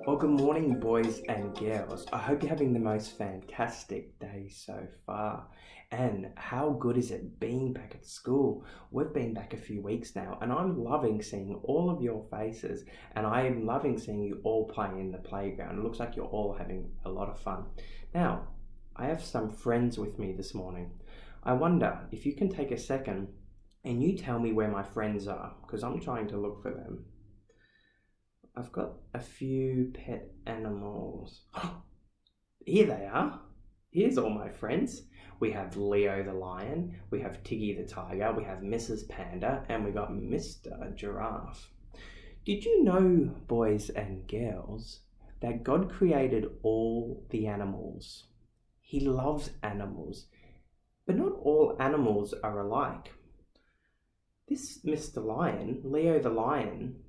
Well, good morning, boys and girls. I hope you're having the most fantastic day so far. And how good is it being back at school? We've been back a few weeks now, and I'm loving seeing all of your faces, and I am loving seeing you all play in the playground. It looks like you're all having a lot of fun. Now, I have some friends with me this morning. I wonder if you can take a second and you tell me where my friends are, because I'm trying to look for them. I've got a few pet animals. Here they are. Here's all my friends. We have Leo the lion, we have Tiggy the tiger, we have Mrs. Panda, and we got Mr. Giraffe. Did you know, boys and girls, that God created all the animals? He loves animals, but not all animals are alike. This Mr. Lion, Leo the lion,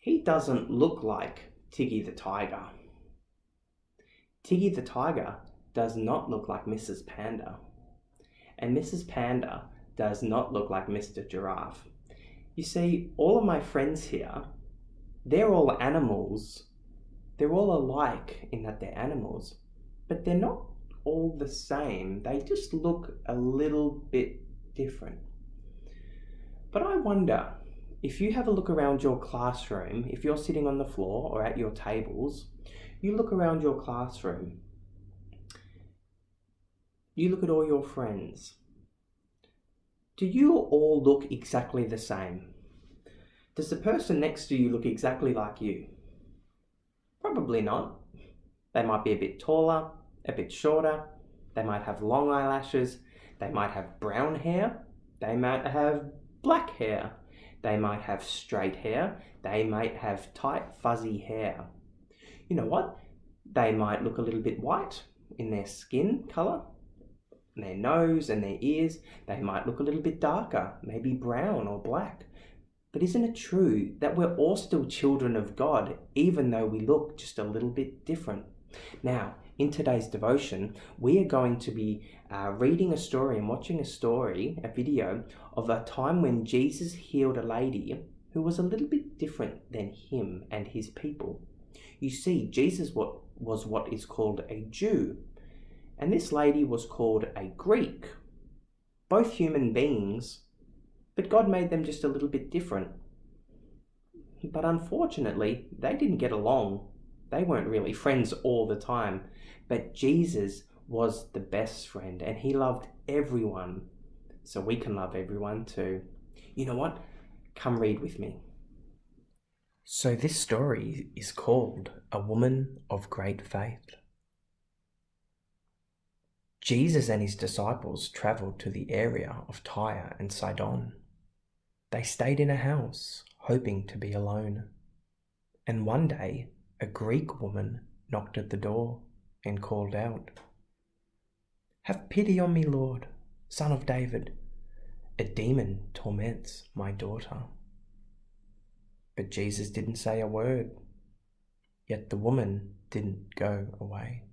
he doesn't look like Tiggy the tiger. Tiggy the tiger does not look like Mrs. Panda. And Mrs. Panda does not look like Mr. Giraffe. You see, all of my friends here, they're all animals. They're all alike in that they're animals, but they're not all the same. They just look a little bit different. But I wonder, if you have a look around your classroom, if you're sitting on the floor or at your tables, you look around your classroom. You look at all your friends. Do you all look exactly the same? Does the person next to you look exactly like you? Probably not. They might be a bit taller, a bit shorter. They might have long eyelashes. They might have brown hair. They might have black hair. They might have straight hair. They might have tight, fuzzy hair. You know what? They might look a little bit white in their skin colour, their nose and their ears. They might look a little bit darker, maybe brown or black. But isn't it true that we're all still children of God, even though we look just a little bit different? Now, in today's devotion, we are going to be reading a story and watching a video of a time when Jesus healed a lady who was a little bit different than him and his people. You see, Jesus was what is called a Jew, and this lady was called a Greek. Both human beings, but God made them just a little bit different. But unfortunately, they didn't get along. They weren't really friends all the time, but Jesus was the best friend and he loved everyone. So we can love everyone too. You know what? Come read with me. So this story is called A Woman of Great Faith. Jesus and his disciples travelled to the area of Tyre and Sidon. They stayed in a house, hoping to be alone. And one day, a Greek woman knocked at the door and called out, "Have pity on me, Lord, Son of David. A demon torments my daughter." But Jesus didn't say a word, yet the woman didn't go away.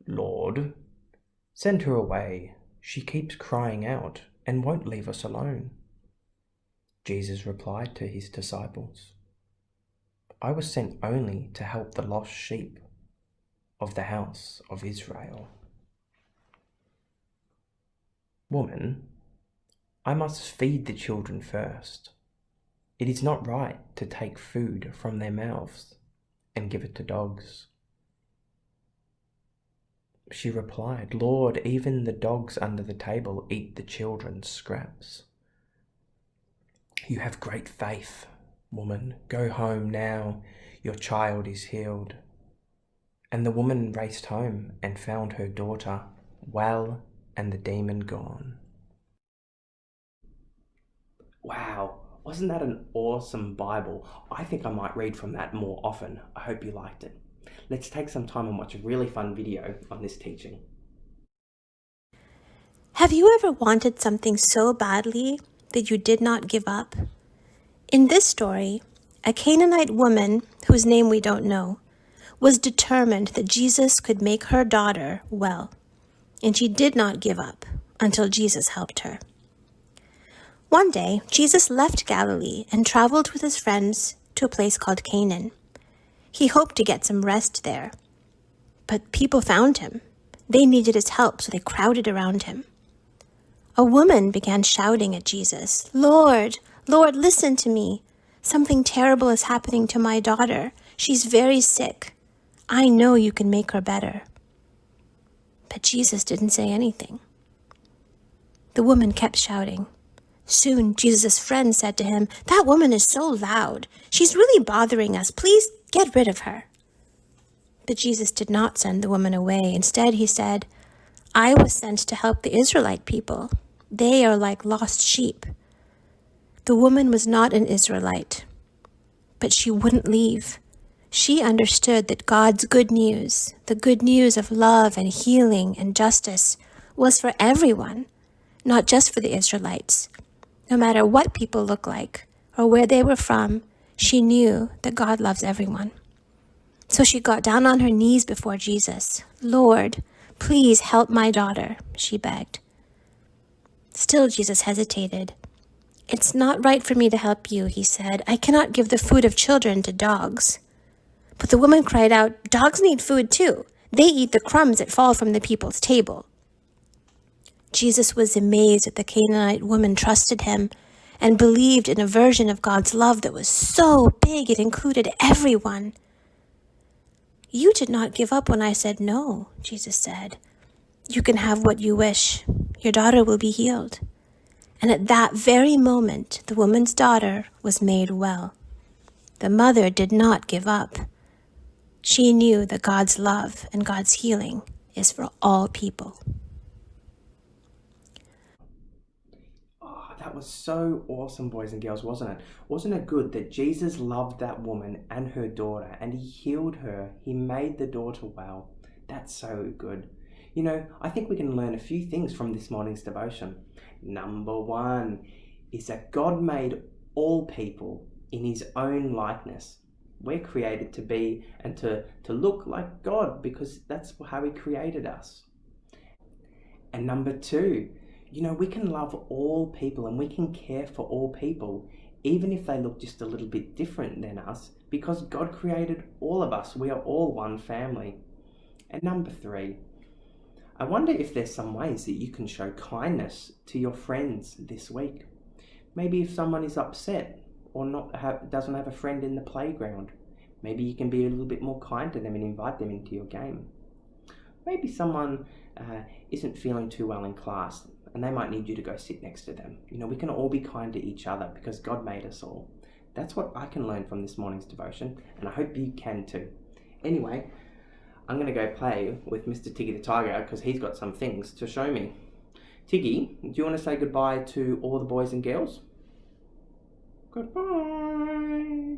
"Lord, send her away. She keeps crying out and won't leave us alone." Jesus replied to his disciples, "I was sent only to help the lost sheep of the house of Israel." "Woman, I must feed the children first. It is not right to take food from their mouths and give it to dogs." She replied, "Lord, even the dogs under the table eat the children's scraps." "You have great faith, woman. Go home now. Your child is healed." And the woman raced home and found her daughter well and the demon gone. Wow, wasn't that an awesome Bible? I think I might read from that more often. I hope you liked it. Let's take some time and watch a really fun video on this teaching. Have you ever wanted something so badly that you did not give up? In this story, a Canaanite woman, whose name we don't know, was determined that Jesus could make her daughter well, and she did not give up until Jesus helped her. One day, Jesus left Galilee and traveled with his friends to a place called Canaan. He hoped to get some rest there. But people found him. They needed his help, so they crowded around him. A woman began shouting at Jesus, "Lord, Lord, listen to me. Something terrible is happening to my daughter. She's very sick. I know you can make her better." But Jesus didn't say anything. The woman kept shouting. Soon, Jesus' friend said to him, "That woman is so loud. She's really bothering us. Please get rid of her." But Jesus did not send the woman away. Instead, he said, "I was sent to help the Israelite people. They are like lost sheep." The woman was not an Israelite, but she wouldn't leave. She understood that God's good news, the good news of love and healing and justice, was for everyone, not just for the Israelites. No matter what people look like or where they were from, she knew that God loves everyone. So she got down on her knees before Jesus. "Lord, please help my daughter," she begged. Still, Jesus hesitated. "It's not right for me to help you," he said. "I cannot give the food of children to dogs." But the woman cried out, "Dogs need food too. They eat the crumbs that fall from the people's table." Jesus was amazed that the Canaanite woman trusted him and believed in a version of God's love that was so big it included everyone. "You did not give up when I said no," Jesus said. "You can have what you wish. Your daughter will be healed." And at that very moment, the woman's daughter was made well. The mother did not give up. She knew that God's love and God's healing is for all people. That was so awesome, boys and girls, wasn't it? Wasn't it good that Jesus loved that woman and her daughter, and he healed her? He made the daughter well. That's so good. You know, I think we can learn a few things from this morning's devotion. Number one is that God made all people in his own likeness. We're created to be and to look like God because that's how he created us. And number two, you know, we can love all people and we can care for all people, even if they look just a little bit different than us, because God created all of us. We are all one family. And number three, I wonder if there's some ways that you can show kindness to your friends this week. Maybe if someone is upset or doesn't have a friend in the playground, maybe you can be a little bit more kind to them and invite them into your game. Maybe someone isn't feeling too well in class and they might need you to go sit next to them. You know, we can all be kind to each other because God made us all. That's what I can learn from this morning's devotion, and I hope you can too. Anyway, I'm going to go play with Mr. Tiggy the Tiger because he's got some things to show me. Tiggy, do you want to say goodbye to all the boys and girls? Goodbye.